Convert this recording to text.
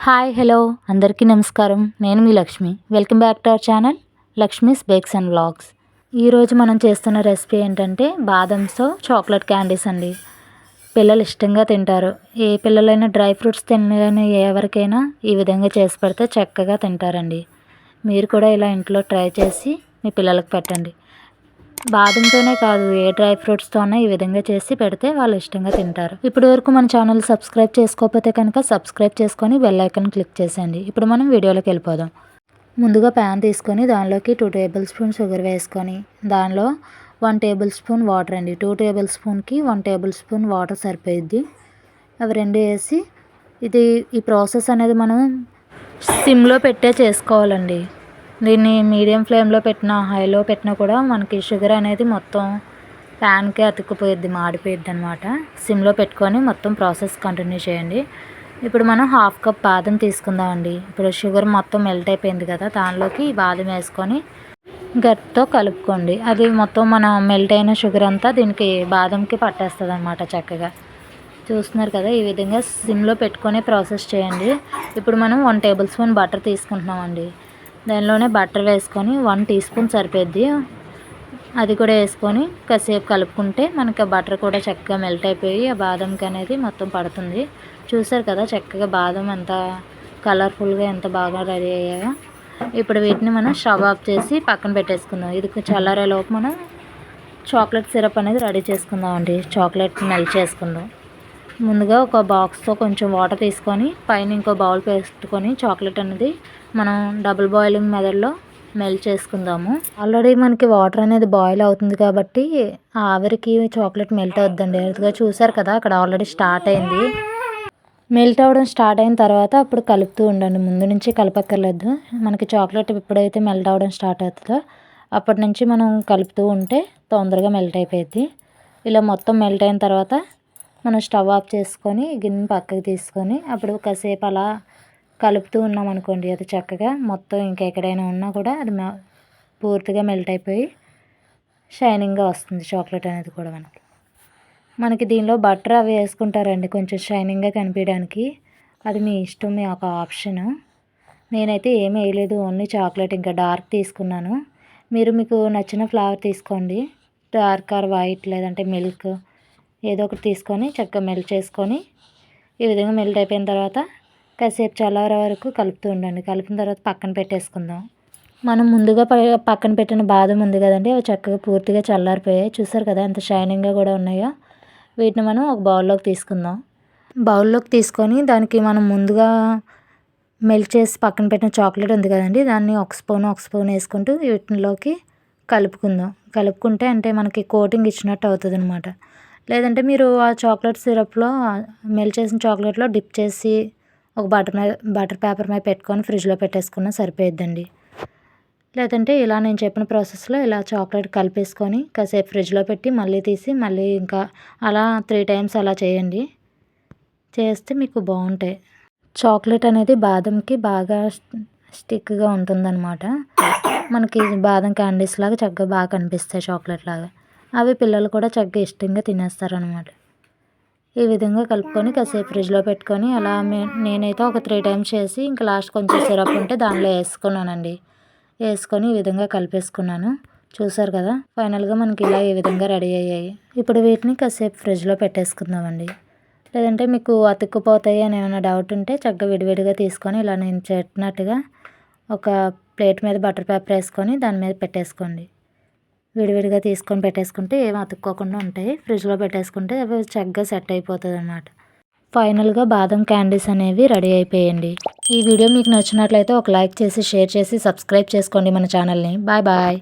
Hi hello అందరికీ నమస్కారం. నేను మీ Lakshmi. Welcome back to our channel Lakshmi's bakes and vlogs. ఈరోజు మనం చేస్తున్న రెసిపీ ఏంటంటే బాదంతో చాక్లెట్ క్యాండీస్ అండి. పిల్లలు ఇష్టంగా తింటారు. ఏ పిల్లలైనా డ్రై ఫ్రూట్స్ తినని ఎవరికైనా ఈ విధంగా చేసి పెడితే చక్కగా తింటారండి. మీరు కూడా ఇలా ఇంట్లో ట్రై చేసి మీ పిల్లలకు పెట్టండి. బాదంతోనే కాదు, ఏ డ్రై ఫ్రూట్స్తో ఈ విధంగా చేసి పెడితే వాళ్ళు ఇష్టంగా తింటారు. ఇప్పటి వరకు మన ఛానల్ సబ్స్క్రైబ్ చేసుకోకపోతే కనుక సబ్స్క్రైబ్ చేసుకొని బెల్ ఐకాన్ క్లిక్ చేసేయండి. ఇప్పుడు మనం వీడియోలోకి వెళ్ళిపోదాం. ముందుగా ప్యాన్ తీసుకొని దానిలోకి 2 టేబుల్ స్పూన్ షుగర్ వేసుకొని దానిలో 1 టేబుల్ స్పూన్ వాటర్ అండి. 2 టేబుల్ స్పూన్కి 1 టేబుల్ స్పూన్ వాటర్ సరిపోయిద్ది. అవి రెండు వేసి ఈ ప్రాసెస్ అనేది మనం సిమ్లో పెట్టే చేసుకోవాలండి. దీన్ని మీడియం ఫ్లేమ్లో పెట్టినా హైలో పెట్టినా కూడా మనకి షుగర్ అనేది మొత్తం ప్యాన్కే అతుక్కుపోయిద్ది, మాడిపోయిద్ది అనమాట. సిమ్లో పెట్టుకొని మొత్తం ప్రాసెస్ కంటిన్యూ చేయండి. ఇప్పుడు మనం 1/2 కప్ బాదం తీసుకుందామండి. ఇప్పుడు షుగర్ మొత్తం మెల్ట్ అయిపోయింది కదా, దానిలోకి బాదం వేసుకొని గట్టితో కలుపుకోండి. అది మొత్తం మనం మెల్ట్ అయిన షుగర్ అంతా దీనికి బాదంకి పట్టేస్తుంది అనమాట చక్కగా. చూస్తున్నారు కదా, ఈ విధంగా సిమ్లో పెట్టుకొని ప్రాసెస్ చేయండి. ఇప్పుడు మనం 1 టేబుల్ స్పూన్ బటర్ తీసుకుంటున్నామండి. దానిలోనే బటర్ వేసుకొని 1 టీ స్పూన్ సరిపోద్ది. అది కూడా వేసుకొని కాసేపు కలుపుకుంటే మనకి బటర్ కూడా చక్కగా మెల్ట్ అయిపోయి ఆ బాదంకి అనేది మొత్తం పడుతుంది. చూసారు కదా చక్కగా బాదం ఎంత కలర్ఫుల్గా ఎంత బాగా రెడీ అయ్యాయో. ఇప్పుడు వీటిని మనం స్టవ్ ఆఫ్ చేసి పక్కన పెట్టేసుకుందాం. ఇది చల్లారేలోపు మనం చాక్లెట్ సిరప్ అనేది రెడీ చేసుకుందాం అండి. చాక్లెట్ మెల్ట్ చేసుకుందాం. ముందుగా ఒక బాక్స్తో కొంచెం వాటర్ తీసుకొని పైన ఇంకో బౌల్ పెట్టుకొని చాక్లెట్ అనేది మనం డబుల్ బాయిలింగ్ మెథడ్లో మెల్ట్ చేసుకుందాము. ఆల్రెడీ మనకి వాటర్ అనేది బాయిల్ అవుతుంది కాబట్టి ఆవిరికి చాక్లెట్ మెల్ట్ అవుద్దండి. అదిగా చూసారు కదా, అక్కడ ఆల్రెడీ స్టార్ట్ అయింది. మెల్ట్ అవ్వడం స్టార్ట్ అయిన తర్వాత అప్పుడు కలుపుతూ ఉండండి. ముందు నుంచి కలపక్కర్లేదు. మనకి చాక్లెట్ ఎప్పుడైతే మెల్ట్ అవ్వడం స్టార్ట్ అవుతుందో అప్పటి నుంచి మనం కలుపుతూ ఉంటే తొందరగా మెల్ట్ అయిపోయింది. ఇలా మొత్తం మెల్ట్ అయిన తర్వాత మనం స్టవ్ ఆఫ్ చేసుకొని గిన్నె పక్కకి తీసుకొని అప్పుడు కాసేపు అలా కలుపుతూ ఉన్నాం అనుకోండి, అది చక్కగా మొత్తం ఇంకెక్కడైనా ఉన్నా కూడా అది పూర్తిగా మెల్ట్ అయిపోయి షైనింగ్గా వస్తుంది చాక్లెట్ అనేది కూడా. మనకి దీనిలో బటర్ అవి వేసుకుంటారండి కొంచెం షైనింగ్గా కనిపించడానికి. అది మీ ఇష్టం, మీ ఒక ఆప్షను. నేనైతే ఏమీ వేయలేదు, ఓన్లీ చాక్లెట్ ఇంకా డార్క్ తీసుకున్నాను. మీకు నచ్చిన ఫ్లేవర్ తీసుకోండి, డార్క్ ఆర్ వైట్ లేదంటే మిల్క్ ఏదో ఒకటి తీసుకొని చక్కగా మెల్ట్ చేసుకొని ఈ విధంగా మెల్ట్ అయిపోయిన తర్వాత కాసేపు చల్లారే వరకు కలుపుతూ ఉండండి. కలిపిన తర్వాత పక్కన పెట్టేసుకుందాం. మనం ముందుగా పక్కన పెట్టిన బాదం ఉంది కదండి, అవి చక్కగా పూర్తిగా చల్లారిపోయాయి. చూసారు కదా ఎంత షైనింగ్గా కూడా ఉన్నాయో. వీటిని మనం ఒక బౌల్లోకి తీసుకుందాం. బౌల్లోకి తీసుకొని దానికి మనం ముందుగా మెల్ట్ చేసి పక్కన పెట్టిన చాక్లెట్ ఉంది కదండి, దాన్ని ఒక స్పూన్ వేసుకుంటూ వీటిలోకి కలుపుకుంటే అంటే మనకి కోటింగ్ ఇచ్చినట్టు అవుతుంది అనమాట. లేదంటే మీరు ఆ చాక్లెట్ సిరప్లో మెల్ట్ చేసిన చాక్లెట్లో డిప్ చేసి ఒక బటర్ పేపర్ మీద పెట్టుకొని ఫ్రిడ్జ్లో పెట్టేసుకున్నా సరిపోయిద్దండి. లేదంటే ఇలా నేను చెప్పిన ప్రాసెస్లో ఇలా చాక్లెట్ కలిపేసుకొని కాసేపు ఫ్రిడ్జ్లో పెట్టి మళ్ళీ తీసి మళ్ళీ ఇంకా అలా 3 టైమ్స్ అలా చేయండి. చేస్తే మీకు బాగుంటాయి. చాక్లెట్ అనేది బాదంకి బాగా స్టిక్గా ఉంటుందన్నమాట. మనకి బాదం క్యాండీస్ లాగా చక్కగా బాగా కనిపిస్తాయి చాక్లెట్ లాగా. అవి పిల్లలు కూడా చక్కగా ఇష్టంగా తినేస్తారనమాట. ఈ విధంగా కలుపుకొని కాసేపు ఫ్రిడ్జ్లో పెట్టుకొని అలా నేనైతే ఒక 3 టైమ్స్ చేసి ఇంకా లాస్ట్ కొంచెం సిరప్ ఉంటే దానిలో వేసుకున్నానండి. వేసుకొని ఈ విధంగా కలిపేసుకున్నాను. చూసారు కదా, ఫైనల్గా మనకి ఇలా ఈ విధంగా రెడీ అయ్యాయి. ఇప్పుడు వీటిని కాసేపు ఫ్రిడ్జ్లో పెట్టేసుకుందామండి. లేదంటే మీకు అతుక్కుపోతాయి అని ఏమైనా డౌట్ ఉంటే చక్కగా విడివిడిగా తీసుకొని ఇలా నేను చెప్పినట్టుగా ఒక ప్లేట్ మీద బటర్ పేపర్ వేసుకొని దాని మీద పెట్టేసుకోండి. విడివిడిగా తీసుకొని పెట్టేసుకుంటే ఏమి అతుక్కోకుండా ఉంటాయి. ఫ్రిడ్జ్లో పెట్టేసుకుంటే అవి చక్కగా సెట్ అయిపోతుంది అన్నమాట. ఫైనల్గా బాదం క్యాండీస్ అనేవి రెడీ అయిపోయండి. ఈ వీడియో మీకు నచ్చినట్లయితే ఒక లైక్ చేసి షేర్ చేసి సబ్స్క్రైబ్ చేసుకోండి మన ఛానల్ని. Bye bye.